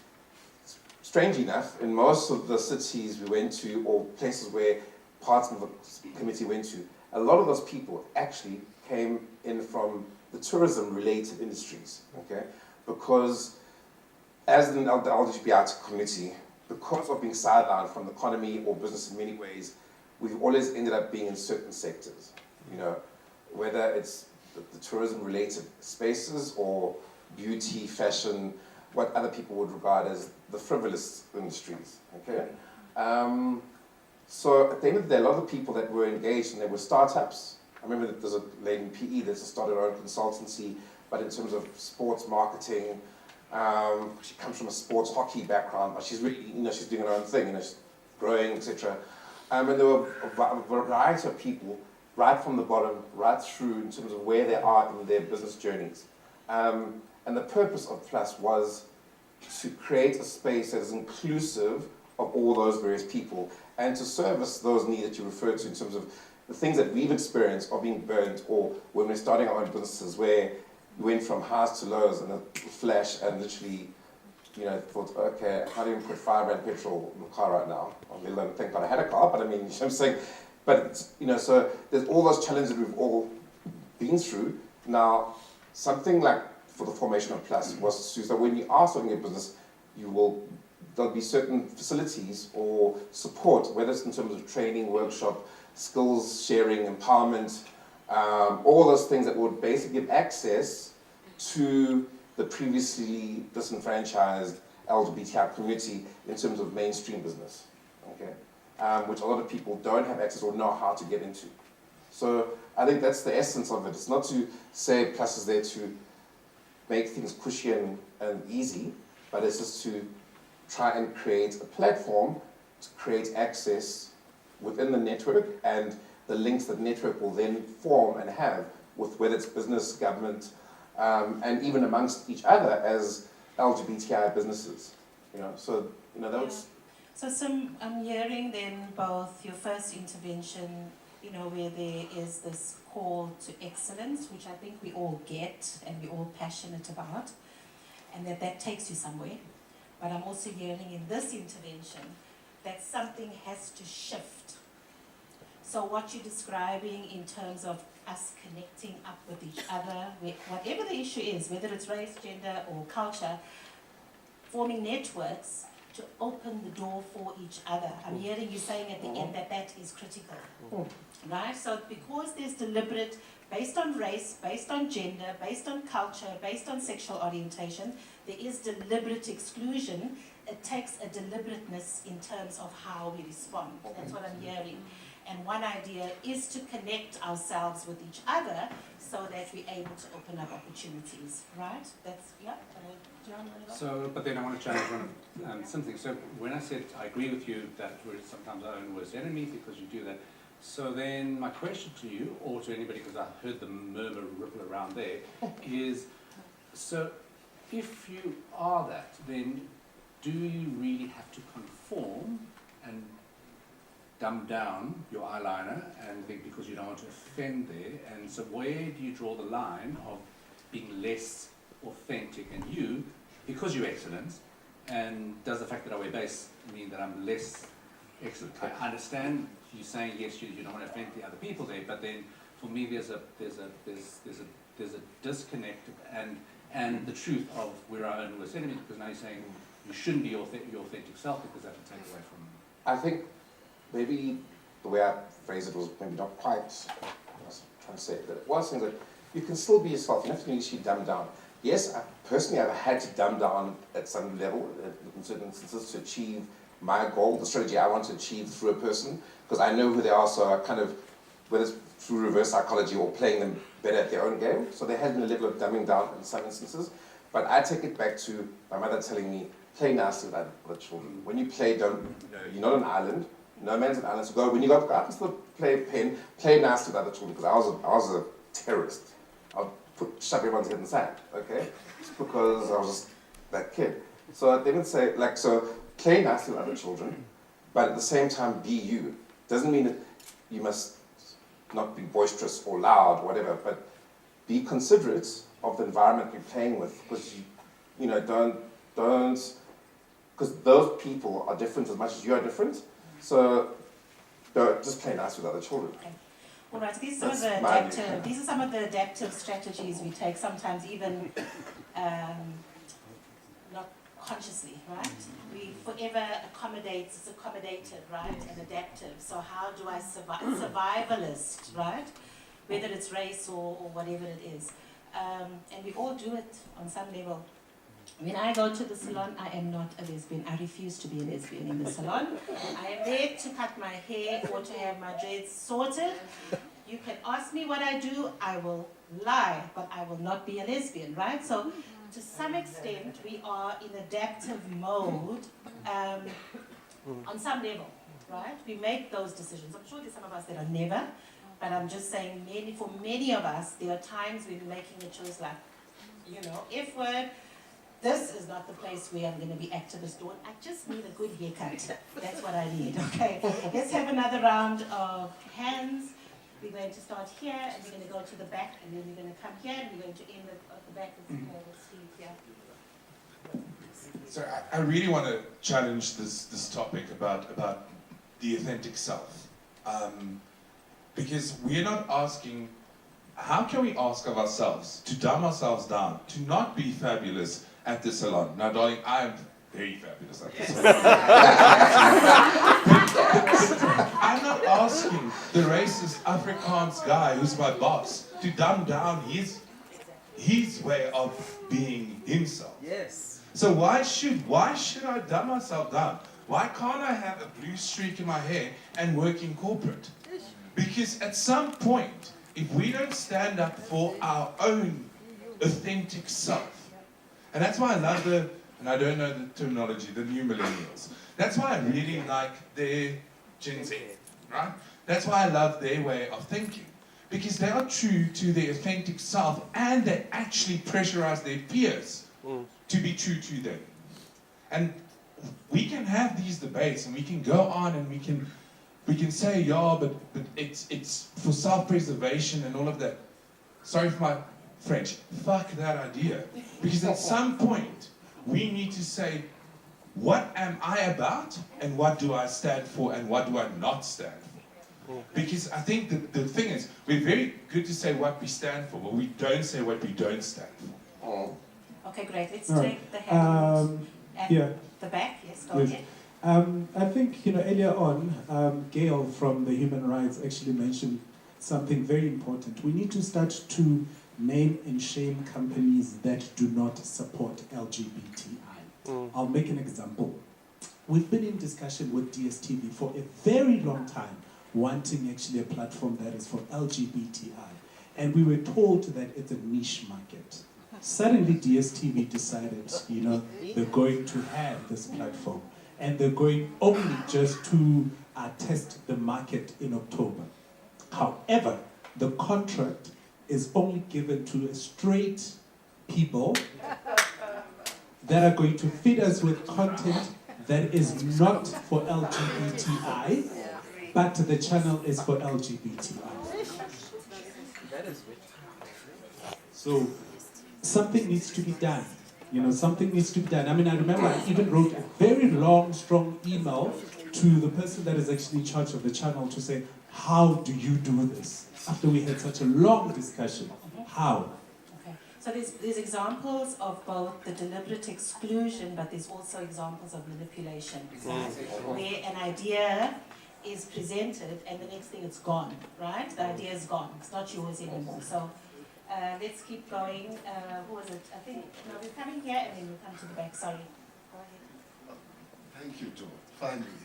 strange enough, in most of the cities we went to, or places where parts of the committee went to, a lot of those people actually came in from the tourism-related industries, okay? Because as the LGBTI community, because of being sidelined from the economy or business in many ways, we've always ended up being in certain sectors, you know, whether it's the tourism-related spaces or beauty, fashion, what other people would regard as the frivolous industries, okay? So at the end of the day, a lot of the people that were engaged, and they were startups. I remember that there's a lady in PE that's started her own consultancy, but in terms of sports marketing, she comes from a sports hockey background, but she's really, you know, she's doing her own thing, you know, she's growing, etc. And there were a variety of people, right from the bottom, right through in terms of where they are in their business journeys. And the purpose of Plus was to create a space that is inclusive of all those various people, and to service those needs that you referred to in terms of the things that we've experienced of being burnt, or when we're starting our own businesses, where we went from highs to lows in a flash, and literally, you know, thought, okay, how do you put £5 petrol in the car right now? Well, thank God I had a car, but I mean, you know what I'm saying? But, you know, so there's all those challenges that we've all been through. Now, something like for the formation of Plus was to, so when you are starting a business, there'll be certain facilities or support, whether it's in terms of training, workshop, skills sharing, empowerment, all those things that would basically give access to the previously disenfranchised LGBTI community in terms of mainstream business, okay? Which a lot of people don't have access or know how to get into. So I think that's the essence of it. It's not to say Plus is there to make things cushy and easy, but it's just to try and create a platform to create access within the network, and the links that network will then form and have with whether it's business, government, and even amongst each other as LGBTI businesses. You know, so you know that was. So I'm hearing then both your first intervention, you know, where there is this call to excellence, which I think we all get and we're all passionate about, and that takes you somewhere. But I'm also hearing in this intervention that something has to shift. So what you're describing in terms of us connecting up with each other, whatever the issue is, whether it's race, gender, or culture, forming networks to open the door for each other. I'm hearing you saying at the end that is critical, right? So because there's deliberate, based on race, based on gender, based on culture, based on sexual orientation, there is deliberate exclusion. It takes a deliberateness in terms of how we respond. That's what I'm hearing. And one idea is to connect ourselves with each other so that we're able to open up opportunities, right? That's, yeah. John, So, but then I want to challenge one of something. So when I said I agree with you that we're sometimes our own worst enemy because you do that, so then my question to you, or to anybody, because I heard the murmur ripple around there, is, so if you are that, then do you really have to conform and dumb down your eyeliner and think because you don't want to offend there? And so where do you draw the line of being less authentic and you because you're excellent, and does the fact that I wear base mean that I'm less excellent? I understand you saying yes, you don't want to offend the other people there, but then for me there's a disconnect and the truth of we're our own worst enemy, because now you're saying you shouldn't be your authentic self because that will take away from. I think maybe the way I phrased it was maybe not quite. I was trying to say it, but it was things like you can still be yourself. You don't have to actually dumb down. Yes, personally, I've had to dumb down at some level in certain instances to achieve my goal, the strategy I want to achieve through a person, because I know who they are. So I kind of, whether it's through reverse psychology or playing them better at their own game. So there has been a level of dumbing down in some instances. But I take it back to my mother telling me, play nice with other children. When you play, you're not an island. No man's an island. So go, when you go out and still play pen, play nice with other children, because I was a terrorist. I'll shove everyone's head in the sand, okay? Just because I was just that kid. So they would say, like, so play nicely with other children, but at the same time be you. Doesn't mean that you must not be boisterous or loud, or whatever, but be considerate of the environment you're playing with, because you know, don't, because those people are different as much as you are different. So just play nice with other children. Okay. All right, these are some of the adaptive strategies we take, sometimes even not consciously, right? We forever it's accommodated, right, and adaptive. So how do I survivalist, right? Whether it's race or whatever it is. And we all do it on some level. When I go to the salon, I am not a lesbian. I refuse to be a lesbian in the salon. I am there to cut my hair or to have my dreads sorted. You can ask me what I do, I will lie, but I will not be a lesbian, right? So to some extent, we are in adaptive mode on some level, right? We make those decisions. I'm sure there's some of us that are never, but I'm just saying for many of us, there are times when we're making a choice like, you know, F word, this is not the place where I'm going to be activist doing. I just need a good haircut. That's what I need, okay? Let's have another round of hands. We're going to start here, and we're going to go to the back, and then we're going to come here, and we're going to end at the back with Steve here. So I really want to challenge this topic about the authentic self. Because we're not asking, how can we ask of ourselves to dumb ourselves down, to not be fabulous at the salon? Now, darling, I am very fabulous at the salon. I'm not asking the racist Afrikaans guy who's my boss to dumb down his way of being himself. Yes. So why should I dumb myself down? Why can't I have a blue streak in my hair and work in corporate? Because at some point, if we don't stand up for our own authentic self, and that's why I love and I don't know the terminology, the new millennials. That's why I really like their Gen Z, right? That's why I love their way of thinking. Because they are true to their authentic self, and they actually pressurize their peers to be true to them. And we can have these debates, and we can go on, and we can say, yeah, but it's for self-preservation and all of that. Sorry for my French. Fuck that idea. Because at some point, we need to say, what am I about, and what do I stand for, and what do I not stand for? Because I think the thing is, we're very good to say what we stand for, but we don't say what we don't stand for. Okay, great. Let's take the hand at the back. Yes, go ahead. I think, earlier on, Gail from the Human Rights actually mentioned something very important. We need to start to name and shame companies that do not support LGBTI. I'll make an example. We've been in discussion with DSTV for a very long time, wanting actually a platform that is for LGBTI. And we were told that it's a niche market. Suddenly DSTV decided, they're going to have this platform. And they're going only just to test the market in October. However, the contract is only given to straight people that are going to feed us with content that is not for LGBTI, but the channel is for LGBTI. So something needs to be done. Something needs to be done. I mean, I remember I even wrote a very long, strong email to the person that is actually in charge of the channel to say, how do you do this? After we had such a long discussion, how? Okay, so there's examples of both the deliberate exclusion, but there's also examples of manipulation, right? Where an idea is presented and the next thing it's gone, right? The idea is gone, it's not yours anymore. So let's keep going. Who was it? I think, no, we're coming here and then we'll come to the back. Sorry. Go ahead. Thank you, Joe. Finally.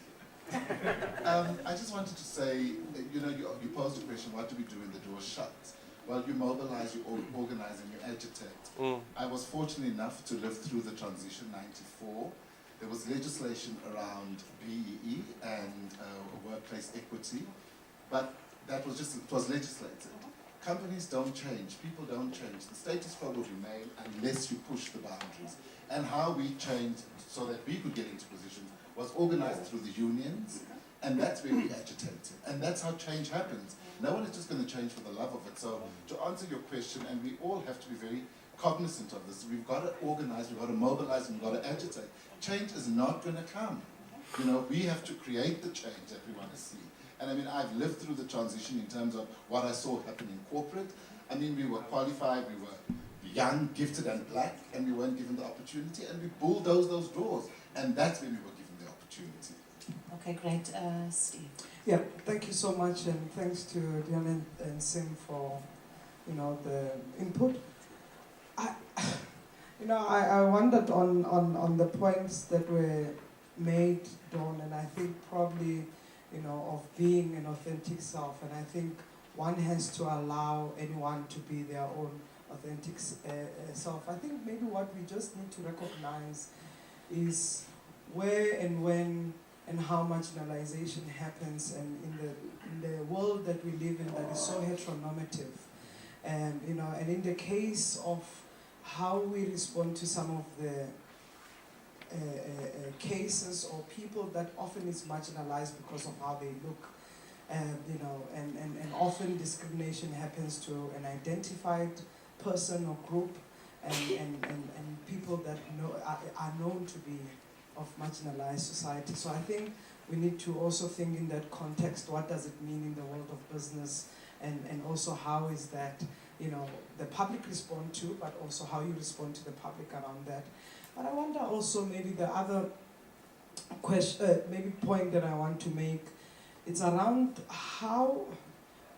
I just wanted to say, you posed a question, what do we do when the door shuts? Well, you mobilize, you organize, and you agitate. I was fortunate enough to live through the transition, 94. There was legislation around BEE and workplace equity, but that was it was legislated. companies don't change, people don't change. The status quo will remain unless you push the boundaries. And how we changed so that we could get into positions was organized through the unions, and that's where we agitated. And that's how change happens. No one is just going to change for the love of it. So to answer your question, and we all have to be very cognizant of this, we've got to organize, we've got to mobilize, and we've got to agitate. Change is not going to come. You know, we have to create the change that we want to see. And I mean, I've lived through the transition in terms of what I saw happen in corporate. I mean, we were qualified, we were young, gifted, and black, and we weren't given the opportunity, and we bulldozed those doors. And that's when we were given the opportunity. Okay, great. Steve. Yeah, thank you so much, and thanks to Dion and Sim for, the input. I wondered on the points that were made, Dawn, and I think probably, of being an authentic self, and I think one has to allow anyone to be their own authentic self. I think maybe what we just need to recognize is where and when and how marginalization happens, and in the world that we live in that is so heteronormative, and and in the case of how we respond to some of the cases or people that often is marginalized because of how they look, and often discrimination happens to an identified person or group, and people that are known to be of marginalized society. So I think we need to also think in that context, what does it mean in the world of business, and also how is that, the public respond to, but also how you respond to the public around that. But I wonder also maybe the other question, maybe point that I want to make, it's around how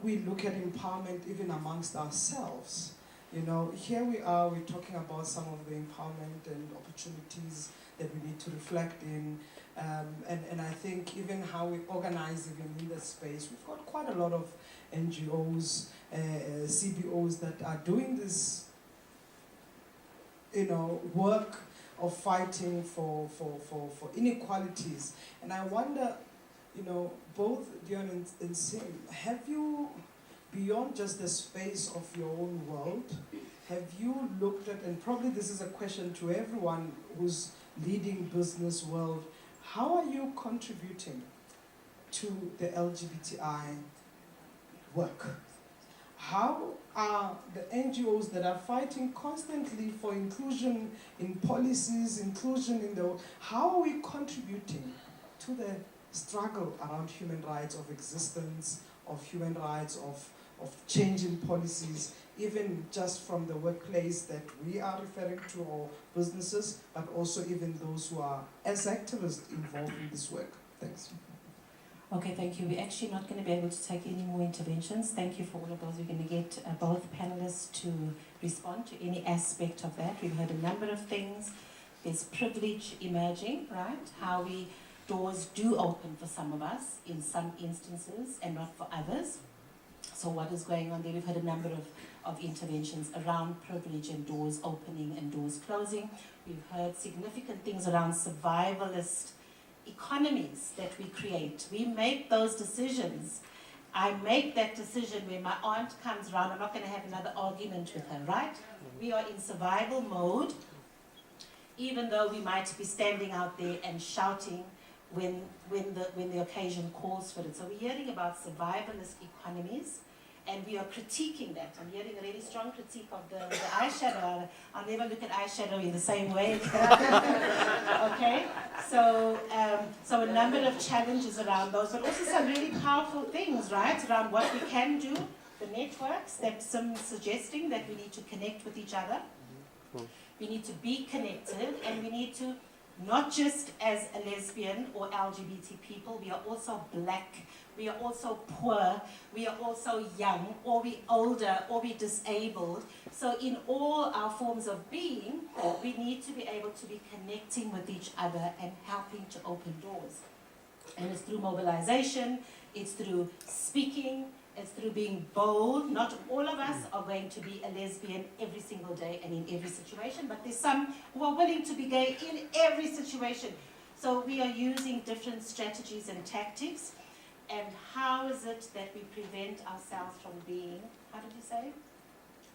we look at empowerment even amongst ourselves. Here we are, we're talking about some of the empowerment and opportunities that we need to reflect in, and I think even how we organize even in that space, we've got quite a lot of NGOs, CBOs that are doing this, work of fighting for inequalities. And I wonder, both Dion and Sim, have you, beyond just the space of your own world, have you looked at, and probably this is a question to everyone who's leading business world, how are you contributing to the LGBTI work? How are the NGOs that are fighting constantly for inclusion in policies, inclusion in the, how are we contributing to the struggle around human rights of existence, of human rights, of changing policies, even just from the workplace that we are referring to, or businesses, but also even those who are as activists involved in this work. Thanks. Okay, thank you. We're actually not going to be able to take any more interventions. Thank you for all of those. We're going to get both panelists to respond to any aspect of that. We've heard a number of things. There's privilege emerging, right? How doors do open for some of us in some instances and not for others. So what is going on there? We've had a number of interventions around privilege and doors opening and doors closing. We've heard significant things around survivalist economies that we create. We make those decisions. I make that decision when my aunt comes around. I'm not going to have another argument with her, right? We are in survival mode, even though we might be standing out there and shouting when the occasion calls for it. So we're hearing about survivalist economies, and we are critiquing that. I'm hearing a really strong critique of the eyeshadow. I'll never look at eyeshadow in the same way. Okay? So a number of challenges around those, but also some really powerful things, right? Around what we can do, the networks that some suggesting that we need to connect with each other. We need to be connected, and we need to, not just as a lesbian or LGBT people, we are also black, we are also poor, we are also young, or we older, or we disabled. So in all our forms of being, we need to be able to be connecting with each other and helping to open doors. And it's through mobilization, it's through speaking, it's through being bold. Not all of us are going to be a lesbian every single day and in every situation, but there's some who are willing to be gay in every situation. So we are using different strategies and tactics. And how is is it that we prevent ourselves from being, how did you say?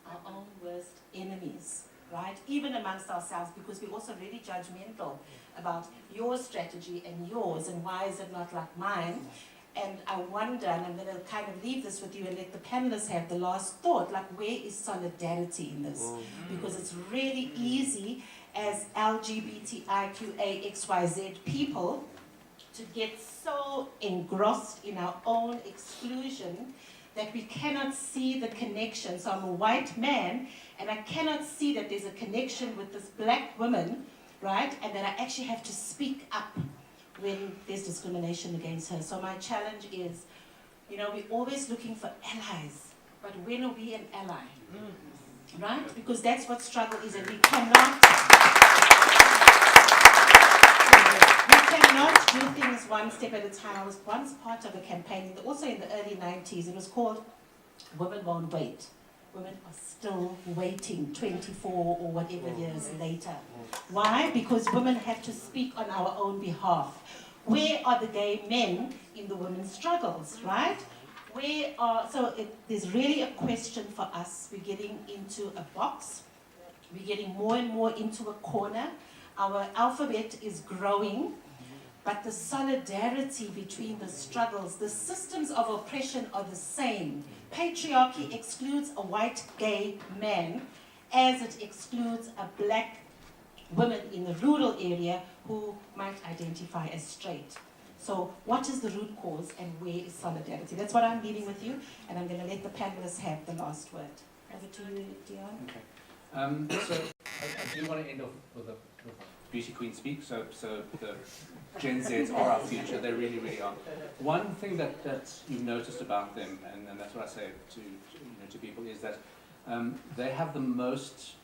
Our own worst enemies, right? Even amongst ourselves, because we're also really judgmental about your strategy and yours, and why is it not like mine? And I wonder, and I'm going to kind of leave this with you and let the panelists have the last thought, like where is solidarity in this? Because it's really easy as LGBTIQAXYZ people to get so engrossed in our own exclusion that we cannot see the connection. So I'm a white man, and I cannot see that there's a connection with this black woman, right? And that I actually have to speak up when there's discrimination against her. So my challenge is, you know, we're always looking for allies, but when are we an ally? Right? Because that's what struggle is, and we cannot do things one step at a time. I was once part of a campaign, also in the early 90s, it was called Women Won't Wait. Women are still waiting 24 or whatever years later. Why? Because women have to speak on our own behalf. Where are the gay men in the women's struggles, right? There's really a question for us. We're getting into a box. We're getting more and more into a corner. Our alphabet is growing, but the solidarity between the struggles, the systems of oppression are the same. Patriarchy excludes a white gay man as it excludes a black woman in the rural area who might identify as straight. So what is the root cause and where is solidarity? That's what I'm leaving with you, and I'm going to let the panelists have the last word. Over to you, Dion. Okay. So I do want to end off with a beauty queen speak. So the Gen Zs are our future. They really, really are. One thing that you've noticed about them, and that's what I say to people, is that they have the most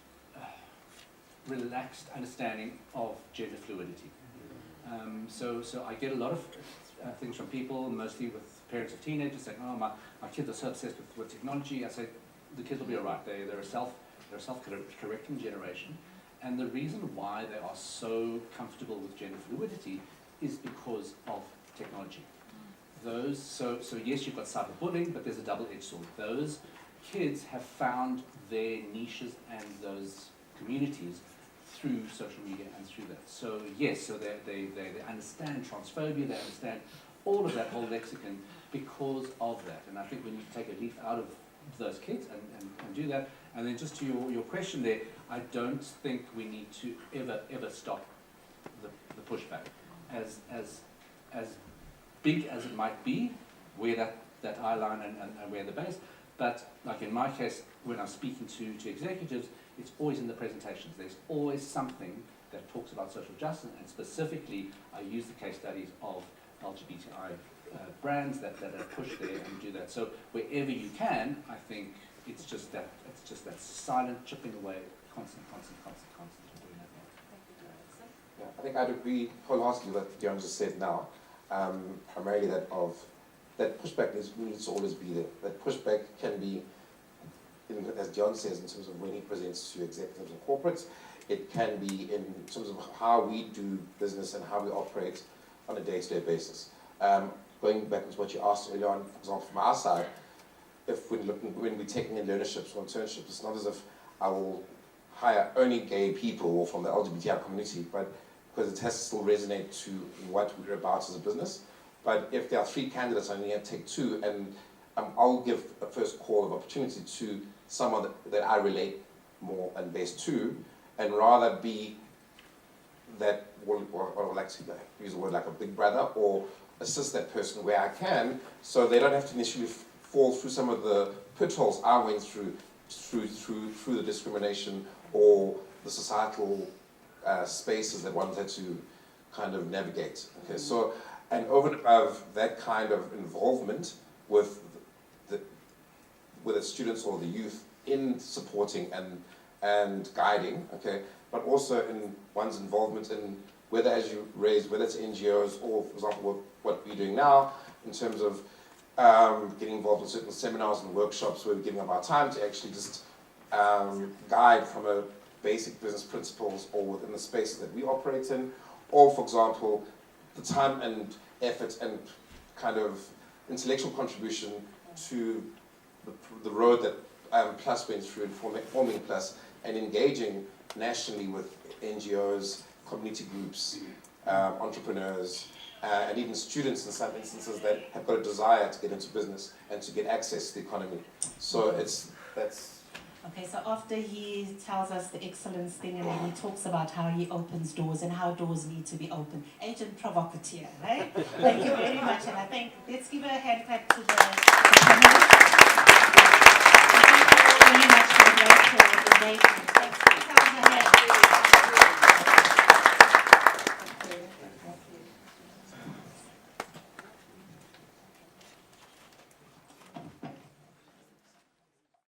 relaxed understanding of gender fluidity. So I get a lot of things from people, mostly with parents of teenagers, saying, "Oh, my kids are so obsessed with technology." I say, the kids will be all right. They're a self-correcting generation. And the reason why they are so comfortable with gender fluidity is because of technology. So yes, you've got cyberbullying, but there's a double-edged sword. Those kids have found their niches and those communities through social media and through that. So yes, so they understand transphobia, they understand all of that whole lexicon because of that. And I think we need to take a leaf out of those kids and do that. And then just to your question there, I don't think we need to ever stop the pushback. As big as it might be, where that eye line and where the base, but like in my case, when I'm speaking to executives, it's always in the presentations. There's always something that talks about social justice, and specifically, I use the case studies of LGBTI brands that are pushed there and do that. So wherever you can, I think it's just that silent chipping away, constant doing that. Yeah, I think I'd agree wholeheartedly with what Dion just said now. Primarily that pushback needs to always be there. That pushback can be, as Dion says, in terms of when he presents to executives and corporates. It can be in terms of how we do business and how we operate on a day-to-day basis. Going back to what you asked earlier on, for example, from our side, when we're taking in learnerships or internships, it's not as if I will hire only gay people from the LGBTI community, but because it has to still resonate to what we're about as a business. But if there are 3 candidates, I only have to take 2, and I'll give a first call of opportunity to someone that I relate more and best to, and rather be that, or like to use the word like a big brother, or assist that person where I can, so they don't have to initially fall through some of the pitfalls I went through the discrimination or the societal spaces that one had to kind of navigate. Okay, so, and over and above that kind of involvement with the students or the youth in supporting and guiding, okay, but also in one's involvement in whether, as you raised, whether it's NGOs or, for example, what we're doing now in terms of getting involved in certain seminars and workshops where we're giving up our time to actually just guide from a basic business principles or within the spaces that we operate in, or, for example, the time and effort and kind of intellectual contribution to the road that Plus went through and forming Plus, and engaging nationally with NGOs, community groups, entrepreneurs, and even students in some instances that have got a desire to get into business and to get access to the economy. So that's... Okay, so after he tells us the excellence thing, and then he talks about how he opens doors and how doors need to be opened. Agent provocateur, right? Thank you very much, and I think let's give a hand clap to the